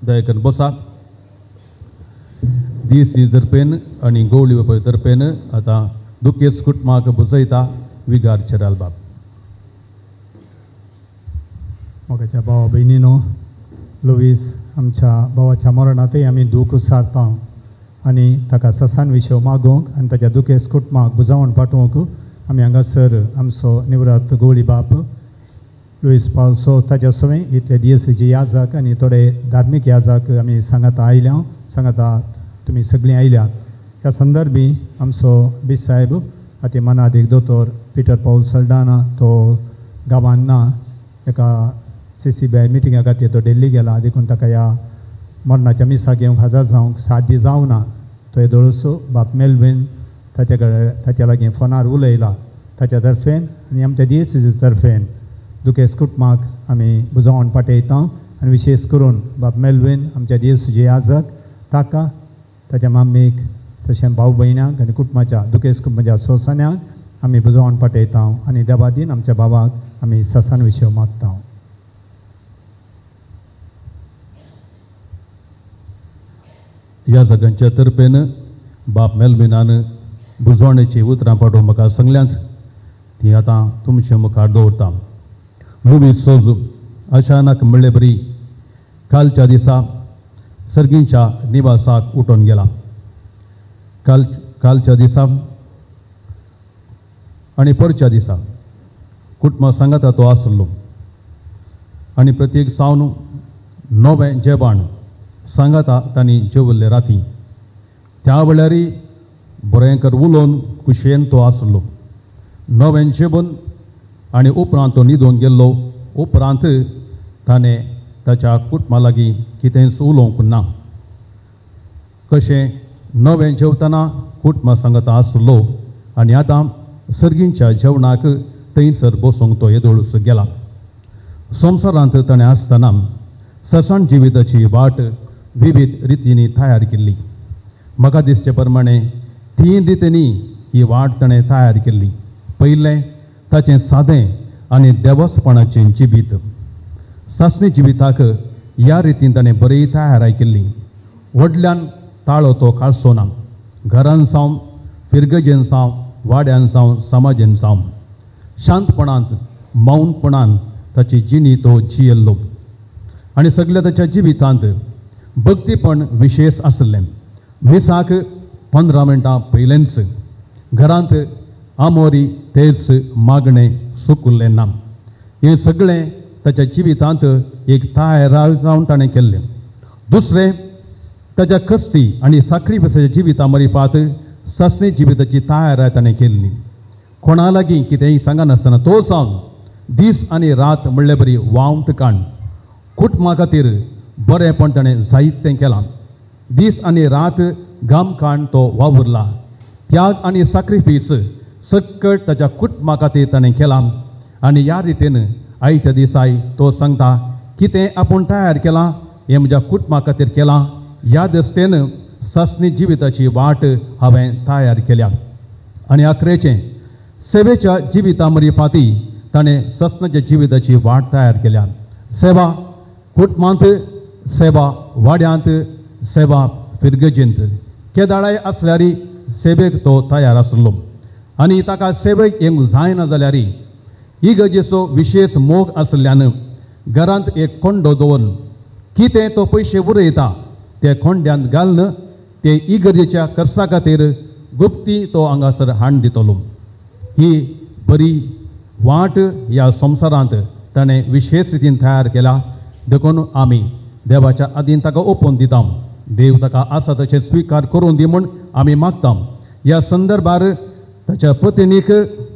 दयाकन बसा दीस तर्फेन आणि गवळी बापाय तर्फेन आता दुखेस कुटुंबाक बुजयता विगार चराल बाब. मोगाच्या भावा बहिणीनो, लुईस आमच्या भावाच्या मरणातय आमी दूख सारता आनी ताका ससान विशव मागोवंक आनी ताच्या दुखेस कुटुंबाक बुजावण पाठोवंक आमी हांगासर आमचो निवृत्त गवळी बाप लुईस पावसो ताच्या सवय इतले दियेसाची याजक आनी थोडे धार्मीक याजक आमी सांगाता आयल्या सांगाता तुमी सगळीं आयल्यात. ह्या संदर्भी आमचो बी साहेब हाती मनात एक दोतोर पिटर पाऊल सल्डाना तो गांवांत ना एका CCBI मिटिंगा खातीर तो दिल्ली गेला देखून ताका ह्या मरणाच्या मिसाक येवंक हजर जावंक साध्य जावना. तो येदोळूच बाप मेल्विन ताच्या लागीं फोनार उलयला ताच्या तर्फेन आनी आमच्या DSC तर्फेन दुखेस कुटुंबाक आमी बुजावण पाठयता आनी विशेश करून बाप मेल्विन आमच्या DSC याजक ताका ताच्या मामीक तशें भाव भयणांक आनी कुटुंबाच्या दुखेस कुटुंबाच्या सोसान्यांक आमी बुजावण पाठयता आनी देवादीन आमच्या भावाक आमी ससान विशव मागता. ह्या सगळ्यांच्या तर्फेन बाप मेल्विनान बुजवणेची उतरां पाठोवंक म्हाका सांगल्यांत ती आतां तुमचे मुखार दवरता. लुईस सोजू अचानक म्हणले बरी कालच्या दिसा सर्गींच्या निवासाक उठून गेला. कालच्या दिसा आनी परच्या दिसा कुटुंबा सांगाता तो आसलो आनी प्रत्येक सावन नवें जेवण सांगाता तांणी जेवल्ले राती. त्या वेळारी बरेंकर उलोवन कुशेन तो आसलो. नवें जेवण आनी उपरांत तो न्हिदूंक गेल्लो. उपरांत ताणें ताच्या कुटुंबा लागीं कितेंच उलोवंक ना. कशें नवें जेवतना कुटुंबा सांगाता आसलो आनी आतां सर्गींच्या जेवणाक थंयसर बसूंक तो येदोळूच गेला. संवसारांत ताणें आसतना ससाण जिविताची वाट विविध रितींनी तयार केल्ली. म्हाका दिसचे प्रमाणे 3 रितींनी ही वाट ताणें तयार केल्ली. पयलें ताचें सादें आनी देवस्पणाचें जिवीत. सासणी जिविताक ह्या रितीन ताणें बरी तयाराय केल्ली. व्हडल्यान ताळो तो काडचो ना. घरान सावन फिरगजेन सावन वाड्यान सावन समाजेन सावन शांतपणांत मौनपणान ताची जिणी तो जियेल्लो. आनी सगळ्या ताच्या जिवितांत भक्तीपण विशेश आसलें. मिसाक 15 मिनटां पयलेंच घरांत आमोरी तेच मागणें सुकल्लें ना. हें सगळें ताच्या जिवितांत एक तयार जावन ताणें केल्लें. दुसरें ताच्या कस्ती आनी साक्रिफिसाच्या जिविता मरिपात ससणी जिविताची तयाराय ताणें केल्ली. कोणा लागीं कितेंय सांगनासतना तो सावन दीस आनी रात म्हणले बरी वावंट काण कुटुंबा खातीर बरेंपण ताणें जायतें केलां. दीस आनी रात घाम काण तो वावुरला. त्याग आनी साक्रिफीस सकट ताच्या कुटुंबा खातीर ताणें केलां. आनी ह्या रितीन आयच्या दिसाय तो सांगता कितें आपूण तयार केलां हें म्हज्या कुटुंबा खातीर केलां. ह्या दस्तेन ससणी जिविताची वाट हांवें तयार केल्या. आनी अकरेचें सेवेच्या जिविता मरिपाती ताणें ससणाच्या जिविताची वाट तयार केल्या. सेवा कुटुंबांत, सेवा वाड्यांत, सेवा फिरगजेंत. केदाळाय आसल्यार सेवेक तो तयार आसलो. आनी ताका सेवेक येवंक जायना जाल्यार इगर्जेचो विशेश मोग आसल्यान घरांत एक कोंडो दवरून कितें तो पयशे उरयता ते कोंड्यांत घालन ते इगर्जेच्या खर्चा खातीर गुप्ती तो हांगासर हाड दितलो. ही बरी वाट ह्या संवसारांत ताणें विशेश रितीन तयार केला. देखून आमी देवाच्या आदीन ताका ओपोवन दिता. देव ताका आसा तशें स्विकार करून दी म्हूण आमी मागता. ह्या संदर्भार ताच्या पत्नीक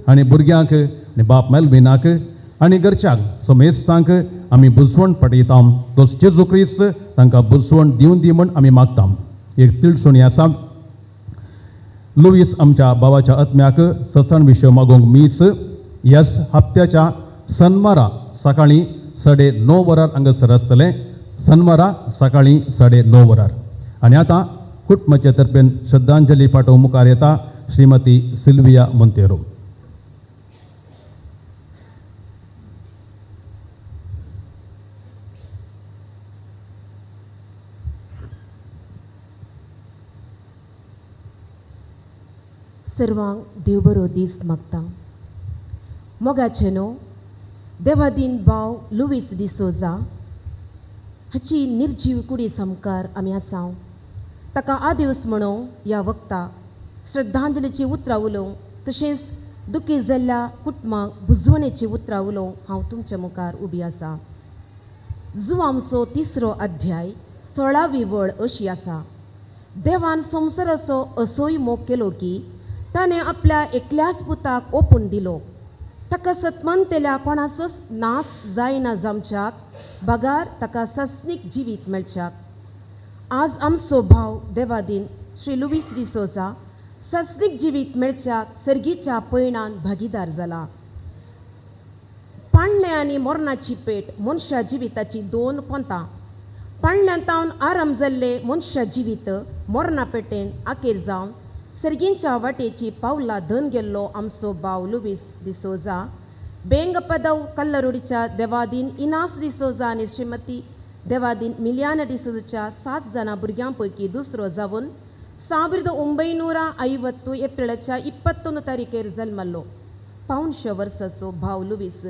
आनी भुरग्यांक आनी बाप मेल्विनाक आनी घरच्यांक समेस्तांक आमी बुजवण पाठयता. तो जेजू क्रिस्त तांकां बुजवण दिवन दी म्हूण आमी मागता. एक तिळसुणी आसा. लुईस आमच्या भावाच्या आत्म्याक ससण विशय मागोवंक मीस ह्या हप्त्याच्या शनवारा सकाळीं 9:30 वरार हांगासर आसतलें. शनवारा सकाळीं 9:30 वरार. आनी आतां कुटुंबाच्या तर्फेन श्रद्धांजली पाठोवंक मुखार येता श्रीमती सिल्विया मोंतेरो. सर्वांक देव बरो दीस मागता. मोगाचे न्हू देवादीन भाव लुईस डिसोजा हाची निर्जीव कुडी समकार आमी आसां. ताका आदिवस म्हणून ह्या वक्ता श्रद्धांजलीची उतरां उलोवंक तशेंच दुखी जाल्ल्या कुटुंबाक बुजवणेची उतरां उलोवंक हांव तुमच्या मुखार उबी आसां. जो आमचो 3रो अध्याय 16वी वळ अशी आसा. देवान संवसाराचो असोय मोग केलो की ताणें आपल्या एकल्याच पुताक ओपून दिलो, ताका सत्मंतेल्या कोणाचोच नाश जायना जावच्याक बगार ताका सस्नीक जिवीत मेळच्याक. आज आमचो भाव देवादीन श्री लुईस डिसोजा सस्नीक जिवीत मेळच्याक सर्गीच्या पैणान भागीदार जाला. पाणले आनी मोरणाची पेट मनशा जिविताची 2 पंतां. पाणल्यांतावन आराम जाल्ले मनशा जिवीत मोरणा पेटेन आखेर जावन सर्गींच्या वाटेची पावलां धन गेल्लो आमचो भाव लुईस डिसोजा बेंग पदव कल्लरोडीच्या देवादीन इनास डिसोजा आनी श्रीमती देवादीन मिलियाना डिसोजाच्या 7 जाणां भुरग्यां दुसरो जावन 1950 एप्रिलाच्या 21 तारीखेर जल्मल्लो. 500 वर्साचो भाव लुईस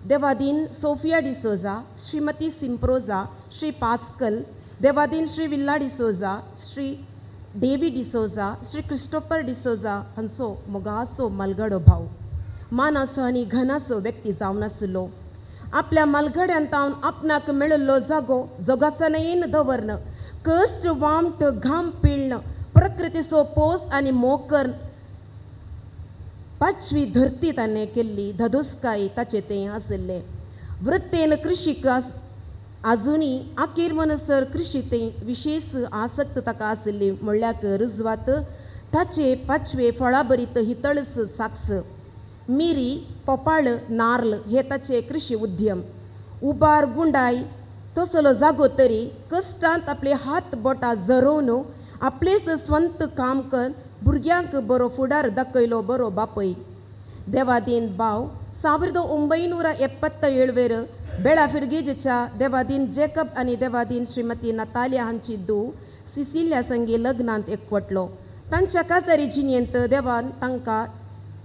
देवादीन सोफिया डिसोजा, श्रीमती सिम्प्रोजा, श्री पास्कल, देवादीन श्री विल्ला डिसोजा, श्री डेवी डिसोजा, श्री क्रिस्टोफर डिसोजा हांचो मोगाचो मलगडो भाव. मानाचो आनी घनाचो व्यक्ती जावन आसलो. आपल्या मलगड्यांतावन आपणाक मेळिल्लो जागो जगासनयेन दवरन कश्ट वामट घाम पिळण प्रकृतीचो पोस आनी मोग करन 5वी धरती ताणें केल्ली धदोसकाय ताचे तें आसले. वृत्तेन कृशीक आजुनी आखेर मनसर कृशी तें विशेष आसक्त ताका आसली म्हणल्याक रुजवात ताचे 5वे फळाभरीत हितळस साक्स. मिरी पोपाळ नार्ल हे ताचे कृशी उद्यम. उबार गुंडाय तसलो जागो तरी कश्टांत आपले हात बोटां झरोवन आपलेच स्वंत काम कर भुरग्यांक बरो फुडार दाखयलो बरो बापय. देवादीन भाव 1977 बेळा फिर्गेजच्या देवादीन जॅकब आनी देवादीन श्रीमती नतालिया हांची धूव सिसिलिया संगी लग्नांत एकवटलो. तांच्या काजारी जिणेंत देवान तांकां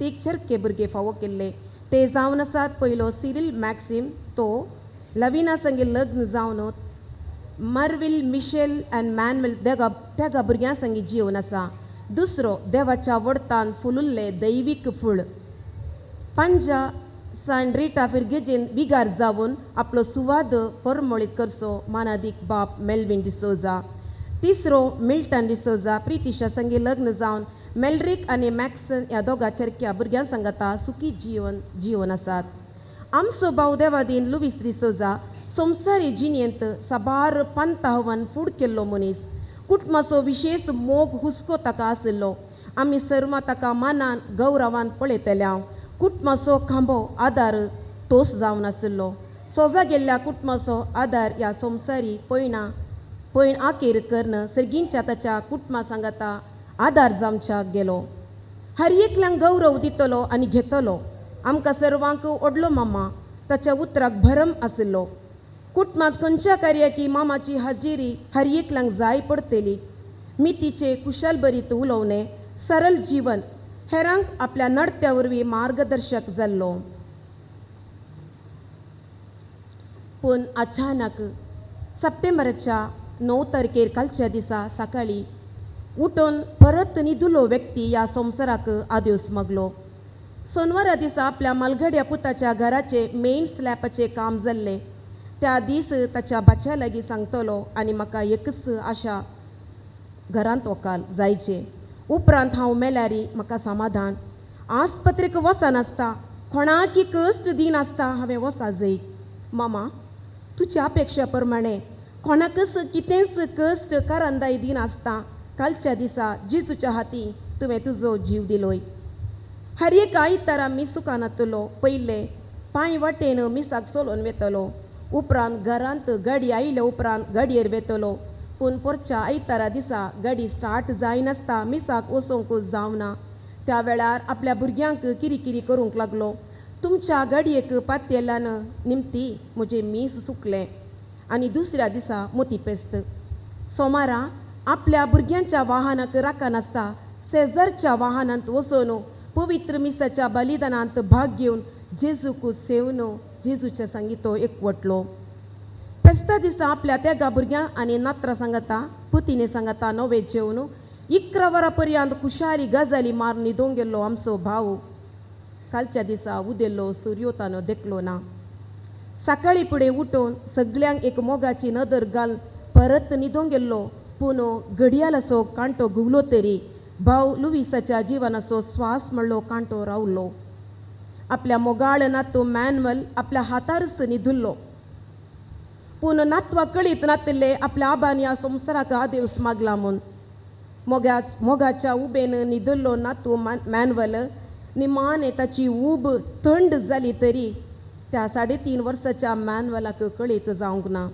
3 भुरगे फावो केल्ले. ते जावन आसात पयलो सिरिल मॅक्सिम, तो लविना संगी लग्न जावन मार्विल मिशेल अँड मॅनवेल त्या भुरग्यां संगी जिवन आसा. दुसरो देवाच्या वडतान फुलुल्ले दैवीक फूळ पंजा सान रिटा फिर्गेजेन विगार जावन आपलो सुवाद परमळीत करचो मानादीक बाप मेल्विन डिसोजा. तिसरो मिल्टन डिसोजा प्रितिशा संगी लग्न जावन मेल्रिक आनी मॅक्सन ह्या दोगा चरक्या भुरग्यां सांगाता सुखी जीवन आसात. आमचो भाव देवादीन लुईस डिसोजा संवसारी जिणेंत साबार पंथावन फूड केल्लो मनीस. कुटुंबाचो विशेष मोग हुस्को ताका आसलो. आमी सर्व ताका मानान गौरवान पळयतल्या. कुटुंबाचो खांबो आदार तोस जावन आसलो. सोजा गेल्ल्या कुटुंबाचो आदार ह्या संवसारी पैण आखेर करन सर्गींच्या ताच्या कुटुंबा सांगाता आदार जावच्याक गेलो. हर एकल्यांक गौरव दितलो आनी घेतलो. आमकां सर्वांक व्हडलो मामा ताच्या उतराक भरम आसलो. कुटुंबांत खंयच्या कार्याकी मामाची हाजेरी हर एकल्यांक जाय पडटली. मितीचे कुशलभरीत उलोवणे सरल जीवन हेरांक आपल्या नडत्या वरवीं मार्गदर्शक जाल्लो. पूण अचानक सप्टेंबराच्या 9 तारखेर कालच्या दिसा सकाळी उठून परत न्हिदुलो व्यक्ती ह्या संवसाराक आदेस मागलो. सोनवारा दिसा आपल्या मलगड्या पुताच्या घराचे मेन स्लॅपाचे काम जाल्ले. त्या दीस ताच्या बाच्या लागीं सांगतलो आनी म्हाका एकच आशा घरांत वकाल जायचे. उपरांत हांव मेल्यारी म्हाका समाधान. आस्पत्रेक वचनासता कोणाकी कश्ट दिनासता हांवें वचा जाय. मामा तुज्या अपेक्षा प्रमाणे कोणाकच कितेंच कश्ट कारांदाय दिनासता कालच्या दिसा जेजूच्या हाती तुवें तुजो जीव दिलोय. हर एक आयतारा मिसूकान येतलो. पयले पांय वाटेन मिसाक सोलोवन वेतलो. उपरांत घरांत गाडी आयल्या उपरांत गाडयेर वेतलो. पूण परच्या आयतारा दिसा गाडी स्टार्ट जायनासता मिसाक वचोंकूच जावना. त्या वेळार आपल्या भुरग्यांक किरी करूंक लागलो. तुमच्या गाडयेक पातेलान निमती म्हजें मीस सुकलें. आनी दुसऱ्या दिसा मोती पेस्त. सोमारा आपल्या भुरग्यांच्या वाहनाक राखनासता सेझरच्या वाहनांत वचून पवित्र मिसाच्या बलिदानांत भाग घेवन जेजूक सेवन जेजूच्या संगीतो एकवटलो. फेस्ता दिसा आपल्या त्या भुरग्यां आनी नात्रा सांगता पुतीने सांगता नवे जेवन 11 वरां पर्यंत खुशाली गजाली मार न्हिदूंक गेल्लो आमचो भाव कालच्या दिसा उदेल्लो सूर्योतानो देखलो ना. सकाळी फुडें उठून सगळ्यांक एक मोगाची नदर घाल परत न्हिदूंक गेल्लो. पूण घडयाळाचो कांटो घुवलो तरी भाव लुईसाच्या जिवनाचो स्वास म्हणलो कांटो रावलो. आपल्या मोगाळ नातू मॅन्युअल आपल्या हातारच न्हिदुल्लो. पूण नातवा कळीत नातले आपल्या आबान ह्या संवसाराक आदेवस मागला म्हूण. मोगाच्या उबेन न्हिदुल्लो नातू मॅन्युअल निमाणे ताची उब थंड जाली तरी त्या 3.5 वर्साच्या मॅन्युअलाक कळीत जावंक ना.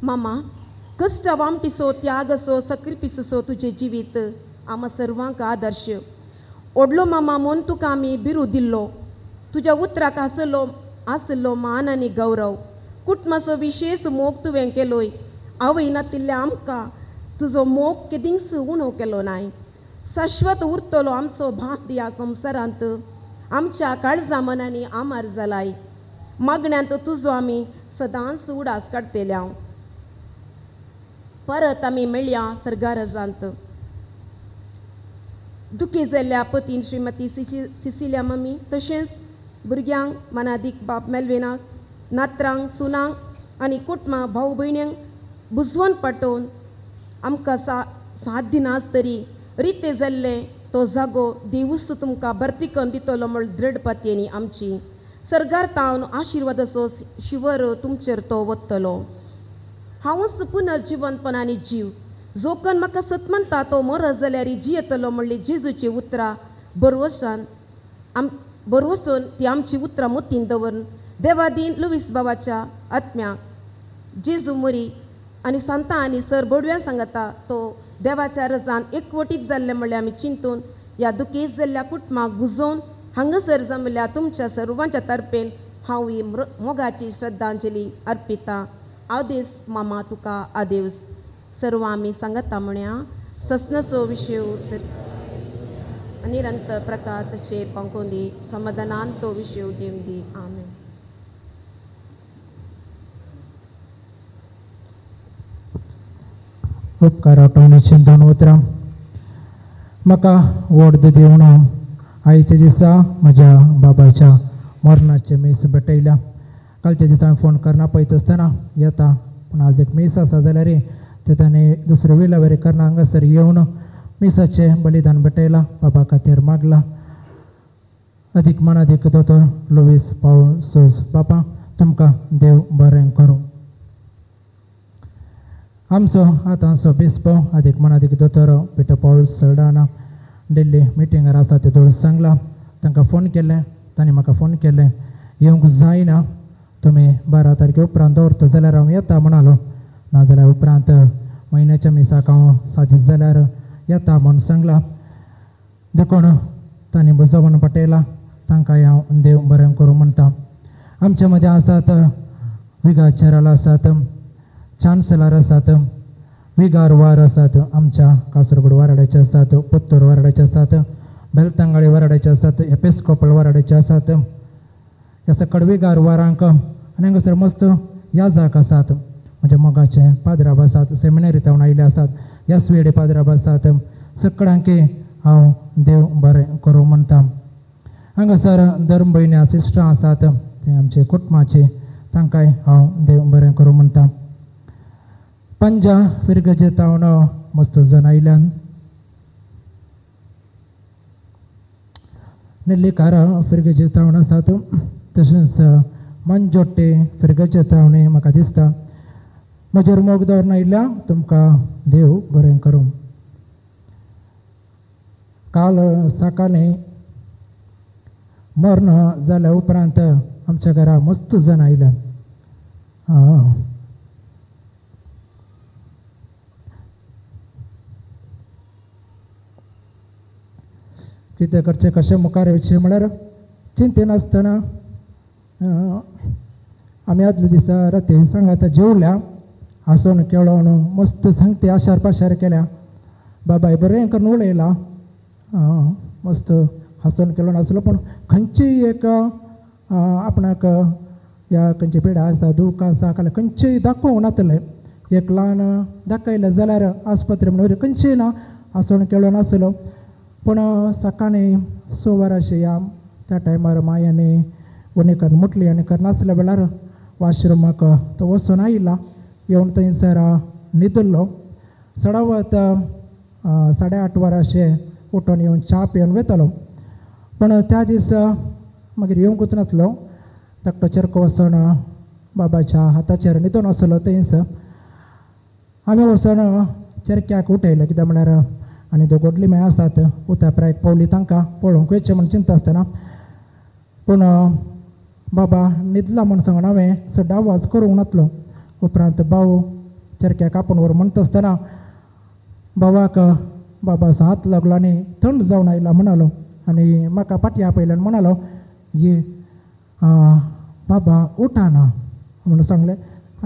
मामा, कष्ट वामटीसो त्यागसो सक्रिपिसो तुझे जिवीत आम्हा सर्वांक आदर्श. ओडलो मामा म्हूण तुका आमी बिरू दिल्लो. तुज्या उतराक आसलो मान आनी गौरव. कुटुंबाचो विशेष मोग तुवें केलोय. आवय नातिल्ल्या आमकां तुजो मोग केदींच उणो केलो नाय. शाश्वत उरतलो आमचो भात ह्या संवसारांत. आमच्या काळजा मनांनी आमार जालाय. मागण्यांत तुजो आमी सदांच उडास काडटल्या. परत आमी मेळया सर्गारजांत. दुखी जाल्ल्या पतीन श्रीमती सिसिलिया मम्मी तशेंच भुरग्यांक मनादीक बाब मेल्विनाक नात्रांक सुनांक आनी कुटुंबां भाऊ भयण्यांक बुजवून पाठोवन आमकां साथ दिनात तरी रिते जाल्ले तो जागो देवूच तुमकां बर्तिकन दितलो म्हण दृढपत्येनी आमची. सर्गार तावन आशिर्वादाचो शिवर तुमचेर तो वतलो. हांवूच पुनर्जिवंतपणांनी जीव जोकन म्हाका सतमंता तो मरत जाल्यार जियेतलो म्हणली जेजूची उतरां बरोवसून ती आमची उतरां मोतीन दवरून देवादीन लुईस बाबाच्या आत्म्याक जेजू मरी आनी सांता आनी सर बडव्यां सांगता तो देवाच्या रजान एकवटीत जाल्ले म्हणल्यार आमी चिंतून ह्या दुखेस जाल्ल्या कुटुंबाक बुजोवन हांगासर जमल्या तुमच्या सर्वांच्या तर्फेन हांव ही मोगाची श्रद्धांजली अर्पिता. आदेस मामा तुका आदेवस. सर्व आमी सांगता म्हण्या ससनसो विशय निरंतर प्रकाश तशें पंकोवन दी समाधानान तो विशय दिवन दी. आमेन. उपकार आठवणी चिंतून उतरां. म्हाका व्हड दिवन आयच्या दिसा म्हज्या बाबाच्या मरणाचे मीस भेटयल्या. कालच्या दिसा हांवें फोन करना पळयत आसतना येता पूण आज एक मीस आसा जाल्यार ते ताणें दुसरे विलावेरी करना हांगासर येवन मिसाचें बलिदान भेटयलां. बाबा खातीर मागला. अदीक मनादीक दोतोर लुईस पाऊल सोज बाबा तुमकां देव बरें करूं. आमचो आतांचो बिस्पो अदीक मनादीक दोतोर पिटर पाऊल सल्डाना दिल्ली मिटिंगार आसा तेदोळ सांगला. तांकां फोन केलें. तांणी म्हाका फोन केलें येवंक जायना. तुमी 12 तारखे उपरांत दवरता जाल्यार हांव येता म्हणालो. नाजाल्यार उपरांत म्हयन्याच्या मिसाक हांव सादीत जाल्यार येता म्हूण सांगला. देखून तांणी बुजोवन पटयला. तांकांय हांव देव बरें करूं म्हणटा. आमचे मदें आसात विगा चेराल आसात, चान्सलर आसात, विगार वार आसात, आमच्या कासरगोड वाराड्याचे आसात, पुत्तूर वाराड्याचे आसात, बेलतांगाळी वाराड्याचे आसात, एपिस्कोपल वाराड्याचे आसात. ह्या सकड विगार वारांक आनी हांगासर मस्त याजाक आसात. म्हणजे मोगाचे पाद्राब आसात, सेमिनरींतल्यान आयिल्ले आसात, ह्या स्वेडे पाद्राब आसात. सगळ्यांकी हांव देव बरें करूं म्हणटा. हांगासर धर्म भयण्या सिस्टरां आसात ते आमचे कुटुंबाचे. तांकांय हांव देव बरें करूं म्हणटा. पंजा फिरगजे तावन मस्त जण आयल्यान नेल्लीकार फिरगेचे तावन आसात. तशेंच मंजोट्टे फिरगेचे तावणे म्हाका दिसता. म्हजेर मोग दवरून आयिल्ल्या तुमकां देव बरें करूं. काल सकाळीं मरण जाल्या उपरांत आमच्या घरा मस्त जण आयल्यान. कितें करचें कशें मुखार येवचें म्हळ्यार चिंते नासतना आमी आदले दिसा राती सांगात जेवल्या हसून खेळून मस्त सांगते आशार पाशार केल्या बाबाय बरें करून उलयला मस्त हसून खेळून आसलो पूण खंयचीय एक आपणाक ह्या खंयची पिडा आसा दूख आसा जाल्यार खंयचीय दाखोवंक नातलें एक ल्हान दाखयलें जाल्यार आस्पत्री म्हणून खंयचीय ना हसून खेळून आसलो पूण सकाळीं 6 वरांशी त्या टायमार मायानी वणीकर मुटली आनी नासल्या वेळार वॉशरुमाक तो वचून आयला येवन थंयसर न्हिदलो सडावत 8:30 वरांशे उठून येवन च्या पिवन वयतलो पूण त्या दीस मागीर येवंकूच नासलो धाकटो चेरको वचून बाबाच्या हाताचेर न्हिदून आसलो थंयच हांवें वचून चेरक्याक उठयलें कित्याक म्हळ्यार आनी दोन गोडली माय आसात उता प्रायक पावली तांकां पळोवंक वयचें म्हण चिंता आसतना पूण बाबा न्हिदला म्हण सांगून हांवें चड आवाज करूंक नातलो उपरांत भाव चेरक्याक आपूण व्हर म्हणटा आसतना भावाक बाबाचो हात लागलो आनी थंड जावन आयला म्हणालो आनी म्हाका फाटी आपयल्यान म्हणालो ये बाबा उठाना म्हणून सांगलें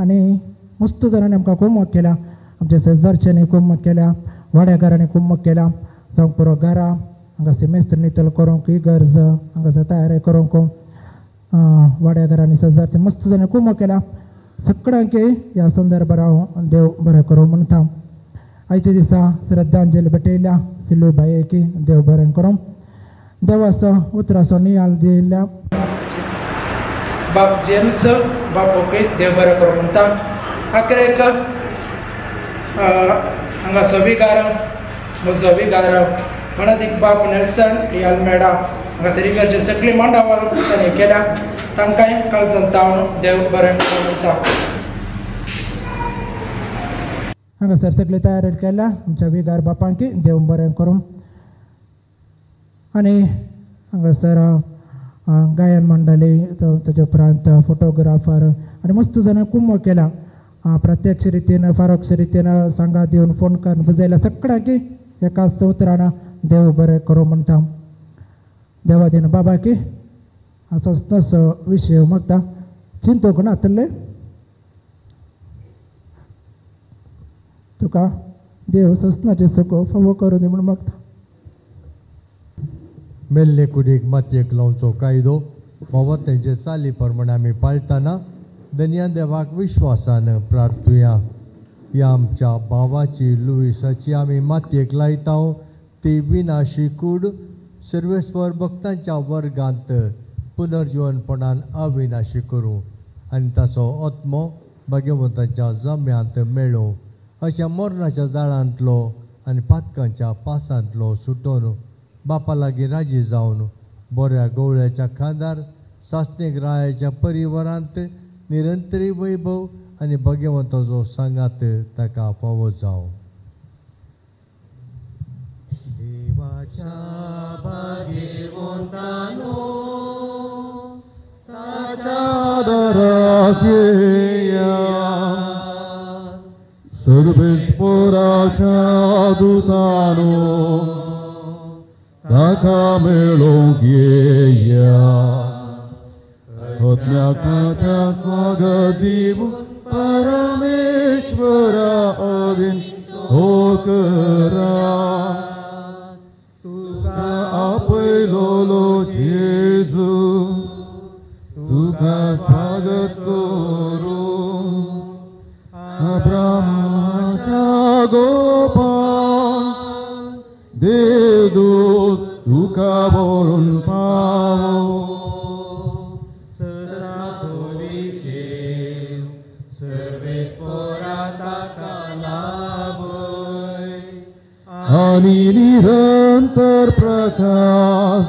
आनी मस्त जाणांनी आमकां कुमक केल्या आमच्या शेजारच्यांनी कुमक केल्या वाड्या घरांनी कुमक केल्या जावं पुरो घरा हांगासर मेस्त्र नितळ करूंक इगर्ज हांगासर तयारी करूंक वाड्या घरांनी शेजारचे मस्त जाणांनी कुमक केल्या सगळ्यांक ह्या संदर्भार हांव देव बरें करूं म्हणटा आयच्या दिसा श्रद्धांजली भेटयल्या सिल्लू बायेक देव बरें करूं देवाचो उतराचो नियाल दिल्या बाप जेम्स बापोकय देव बरें करूं म्हणटा आखरेक हांगासर विगार म्हजो विगार म्हणत बाप नेल्सन यालमेडा हांगासर इगर्जे सगळी मांडावळ ताणें केल्या तांकांय काळजांतावन देव बरें करूं म्हणटा हांगासर सगळी तयारी केल्या आमच्या विगार बापांक देव बरें करूं आनी हांगासर गायन मंडळी ताचे उपरांत फोटोग्राफर आनी मस्त जाणां कुमक केल्या प्रत्यक्ष रितीन परोक्ष रितीन सांगात येवन फोन करून बुजयल्या सगळ्यांक एकाच उतरान देव बरें करूं म्हणटा देवा दिन बाबाक असोच तसो विशय मागता चिंतूंक नातले तुका देव ससनाचे सुखो फावो करूं दी म्हूण मागता मेल्ले कुडीक मातयेक लावचो कायदो बाबा तेंचे चाली प्रमाणे आमी पाळटना धन्या देवाक विश्वासान प्रार्थुया ह्या आमच्या भावाची लुईसाची आमी मातयेक लायता ती विनाशी कूड सर्वेस्वर भक्तांच्या वर्गांत पुनर्जीवनपणान अविनाशी करूं आनी ताचो आत्मो भगवंताच्या जम्यांत मेळो अशा मरणाच्या जाळांतलो आनी पातकांच्या पासांतलो सुटोन बापा लागीं राजी जावन बऱ्या गवळ्याच्या खांदार सासणेक रायाच्या परिवारांत निरंतरी वैभव आनी भगवंताचो सांगात ताका फावो जावं देवाच्या भागेवंतानो ताच्या आदाराक येया सर्वेस्पराच्या दुतानो ताका मेळोंक येया आत्म्याच्या स्वागत दिवूं परमेश्वरा अदीन हो करा तुका आपयलोलो जेजू तुका स्वागत करूं अब्राहामाच्या गोपान देवदूत तुका बोलून पावो आणि निरंतर प्रकाश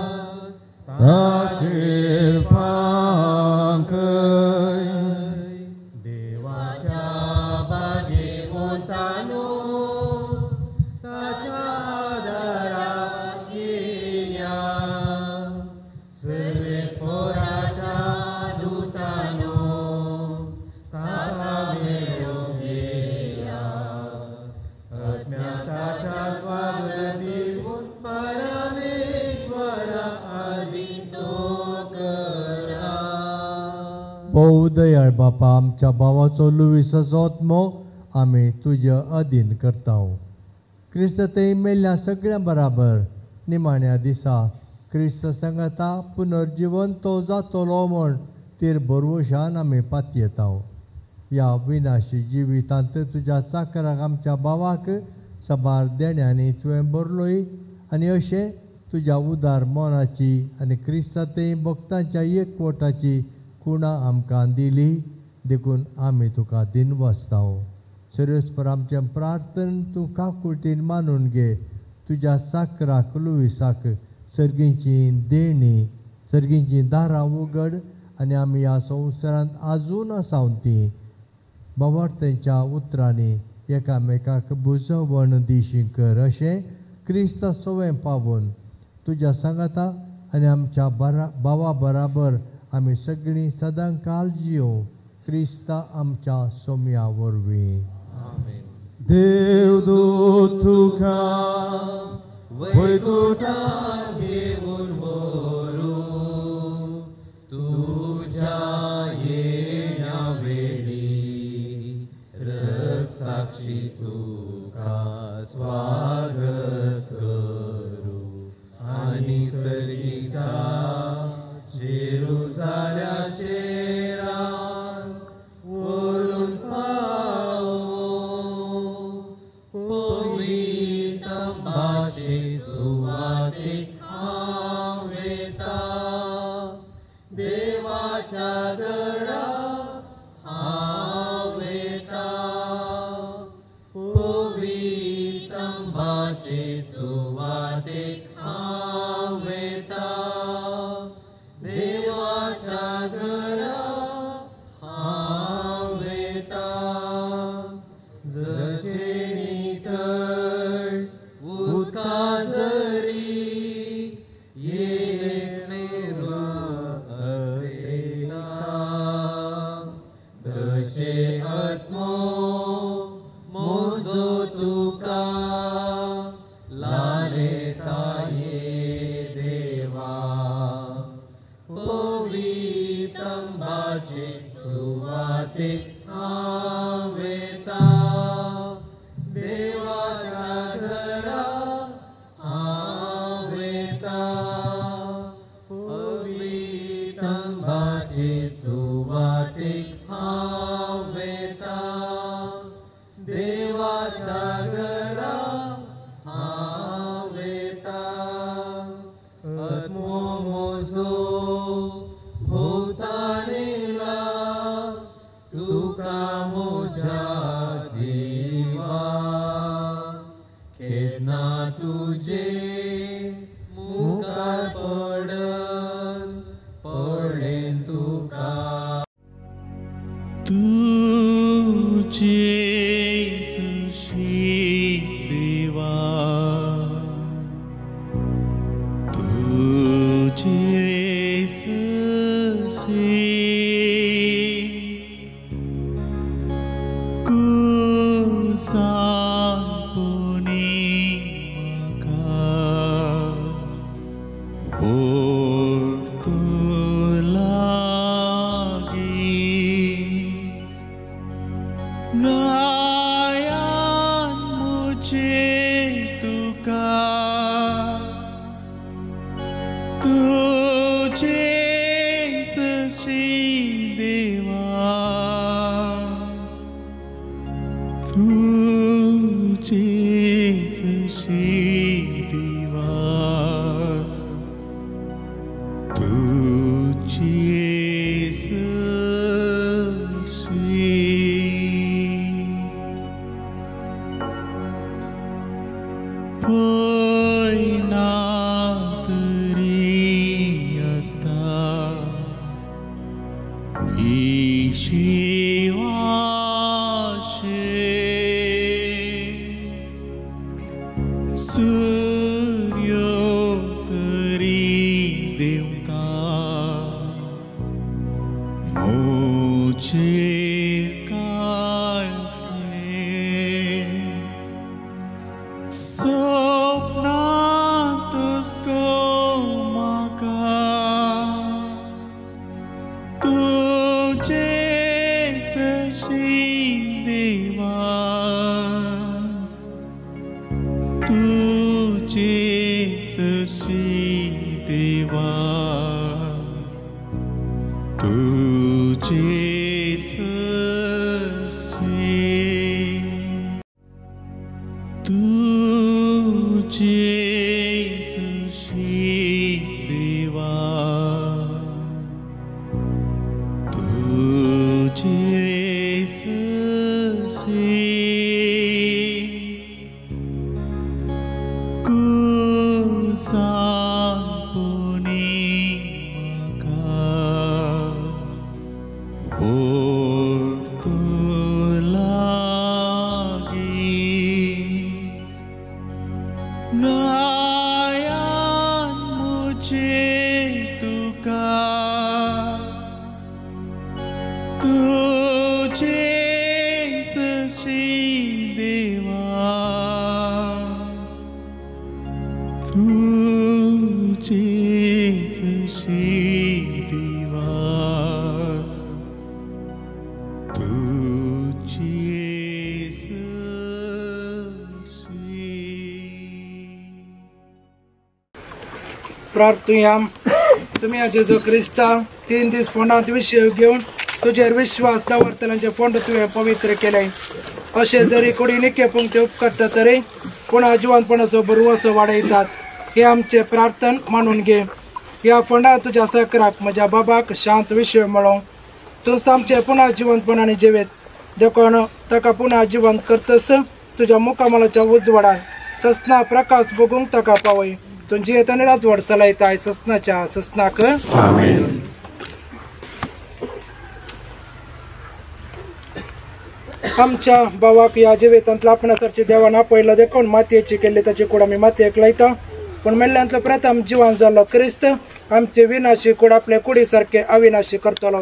ताचेर पांखय देवाच्या भागेवंतानो ताच्या आदाराक येया सर्वेस्पराच्या दुतानो ताका मेळोंक येया आत्म्याच्या स्वागत दिवून परमेश्वरा आदीन तो करा। भोव दयाळ बापा आमच्या भावाचो लुईसाचो आत्मो आमी तुज्या अधीन करता. क्रिस्त ते मेल्ल्या सगळ्या बराबर निमाण्या दिसा क्रिस्त सांगता पुनर्जीवन तो जातलो म्हण तीर भरवशान आमी पातयेता. ह्या विनाशी जिवितांत तुज्या चाकराक आमच्या भावाक सबार देण्यांनी तुवें भरलोय आनी अशें तुज्या उदार मोनाची आनी क्रिस्तांतय भक्तांच्या एकवटाची खुणा आमकां दिली देखून आमी तुका दिनवासता. सर्वेस्पर आमचें प्रार्थन तूं काकुळटीन मानून घे. तुज्या चाकराक लुईसाक सर्गीची देणी सर्गीची दारां उगड आनी आमी ह्या संवसारांत आजून आसात ती भावार्थांच्या उतरांनी एकामेकाक बुजवण दिशी कर. अशें क्रिस्त सवय पावून तुज्या सांगाता आनी आमच्या भावा बराबर आमी सगळीं सदां काल जियो. क्रिस्ता आमच्या सोम्या वरवीं. देवदूत तुका वैकुंठांत घेवन व्हरू तुज्या येण्या वेळी रक्तसाक्षी तुका स्वागत करू आनी सर्गीच्या जेरुसाल्या शेरान व्हरून पावो. पवित्र तंबाचे सुवातेक हांव येता. देवाच्या घरा हांव येता. पवित्र तंबाचे सुवातेक हांव येता. देवाच्या घरा हांव येता. जशे नितळ उदका जरी येणे तशे आत्मो म्हजो तुका लालेता ये देवा. पवित्र तंबाचे सुवातेक हांव येता. देवाच्या घरा हांव येता. पवित्र तंबाचे सुवातेक हांव येता. देवाच्या घरा हांव येता. आत्मो म्हजो भोवताणेला तुका म्हज्या जिवा. केन्ना तुजे मुखार पडलें तुका. तुझे सशी देवा तुझे सशी कुसांपणी म्हाका ओळखू लागी. गायान मुझे तुका तुझे सशी देवा तुझे सशी देवा तुझे सशी. पयना तरी आसता ही सूर्यो तरी देवता मोचेर काळखे. स्वप्नांत तुस्को म्हाका तुझे सशी देवा प्रार्थूया. तुम्ही जेजू क्रिस्ता 3 दीस फोंडांत विशय घेवन तुजेर विश्वास दवरतल्यांचे फोंड तुवें पवित्र केले. अशें जरी कोणी निके पंक्ती उपकारता तरी पुन्हा जिवंतपणाचो बरवसो वाडयतात. हे आमचे प्रार्थन मानून घे. ह्या फोंडांत तुज्या सकराक म्हज्या बाबाक शांत विशय मेळो. तूं आमचे पुन्हा जिवंतपणाने जिवेत देखून ताका पुन्हा जिवंत करतस. तुज्या मुखामलाच्या उजवाडान ससना प्रकाश बगूंक ताका पावय. तुझी येताना राजवड चलयताय ससनाच्या ससनाक. आमच्या भावाक या जिवेतांतल्या आपणासारची देवान आपयलो देखून मातयेची केल्ली ताची कूड आमी मातयेक लायता. पण मेल्ल्यांतलो प्रथम जिवंत जाल्लो क्रिस्त आमचे विनाशी कूड आपले कुडी सारखे अविनाशी करतलो.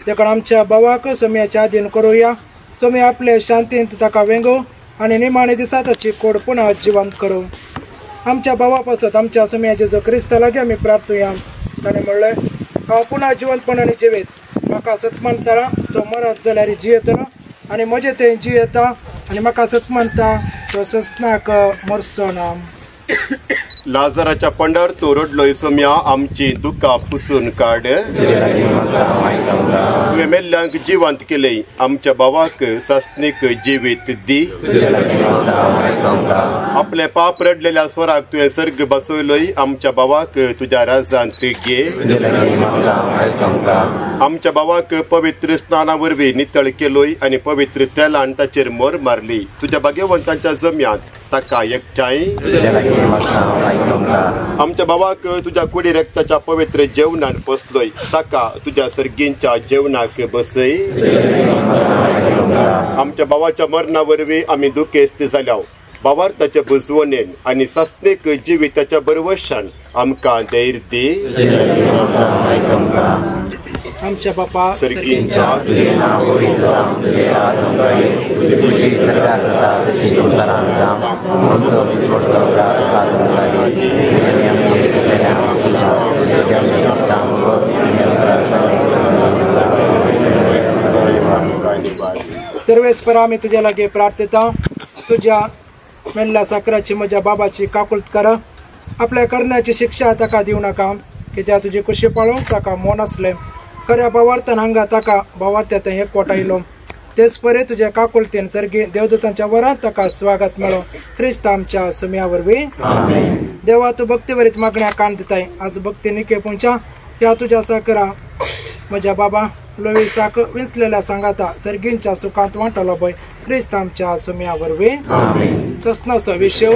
देखून आमच्या भावाक सोम्याच्या आधीन करूया. सोमी आपले शांतींत ताका वेंगो आणि निमाणे दिसा ताची कूड पुन्हा जिवंत करू. आमच्या भावा पासत आमच्या सोम्याचे जो क्रिस्त लागे आमी प्रार्थूया. ताणें म्हणलें हांव पुन्हा जिवंतपणाने जिवेत. म्हाका सतमानता तो मरत जाल्यार जियेतलो आणि म्हजे थंय जियेता आणि म्हाका सतमानता तो ससनाक मरचो ना. लाजराच्या पंडार तो रडलोय सोम्या आमची दुःखा पुसून काड. तुवें मेल्ल्यांक जिवंत केलय. आमच्या भावाक ससनीक जिवीत दी. आपले पाप रडलेल्या स्वराक तुवें सर्ग बसयलोय. आमच्या भावाक तुज्या राजांत घे. आमच्या भावाक पवित्र स्नाना वरवीं नितळ केलोय आणि पवित्र तेलान ताचेर मोर मारली. तुज्या भाग्यवंतांच्या जम्यांत ताका एकठांय. आमच्या भावाक तुझ्या कुडी रक्ताच्या पवित्र जेवणान बसलोय. ताका तुझ्या सर्गींच्या जेवणाक बसय. आमच्या भावाच्या मरणा वरवीं आमी दुखेस्त जाल्या. भावार्थाच्या बुजवणेन आणि ससनीक जिविताच्या बरवशान आमकां धैर्य दी. आमच्या बापा सर्गींच्या सर्वेस्पर आम्ही तुझ्या लागे प्रार्थिता. तुझ्या मेल्ल्या साकराची म्हज्या बाबाची काकुळत कर. आपल्या करण्याची शिक्षा ताका दिवं नाका. कित्याक तुजी कुशी पाळूंक ताका मोन आसलें. खऱ्या भावार्थान हांगा ताका भावार्थ्यात एकवट आयलो. तेच परे तुझ्या काकुळतेन सर्गी देवदूतांच्या वरांत ताका स्वागत मेळो. क्रिस्त आमच्या सुम्या वरवीं. देवा तूं भक्तीवरीत मागण्या कान दिताय. आज भक्ती निके पुंच्या ह्या तुझ्या साकरा म्हज्या बाबा लोविसाक विंचलेल्या सांगाता सर्गींच्या सुखांत वांटलो पळय. क्रिस्त आमच्या सुम्या वरवीं. ससनाचो विशय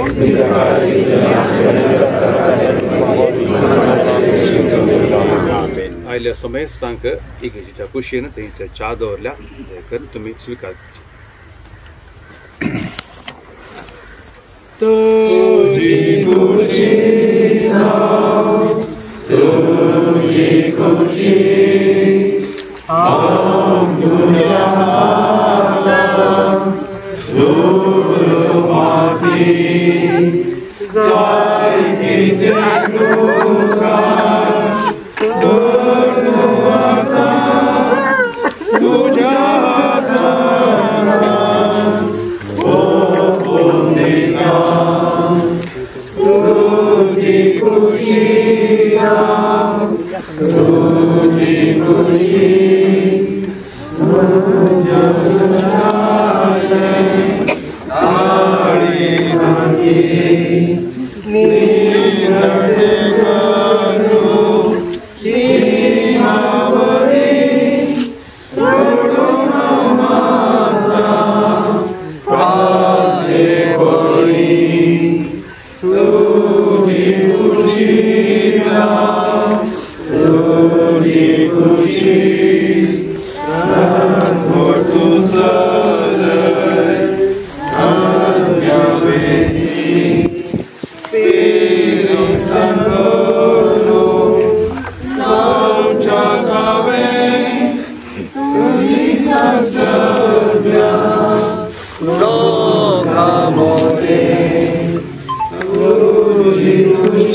आयल्या सोमेस्तांक इगेजीच्या कुशीन थंयच्या च्या दवरल्या. देखून तुमी स्विकार तुझी खुशी जाओ, तुझी खुशी हम तुझ्या माती जाय तुझी खुशी लोकामोरे तुझी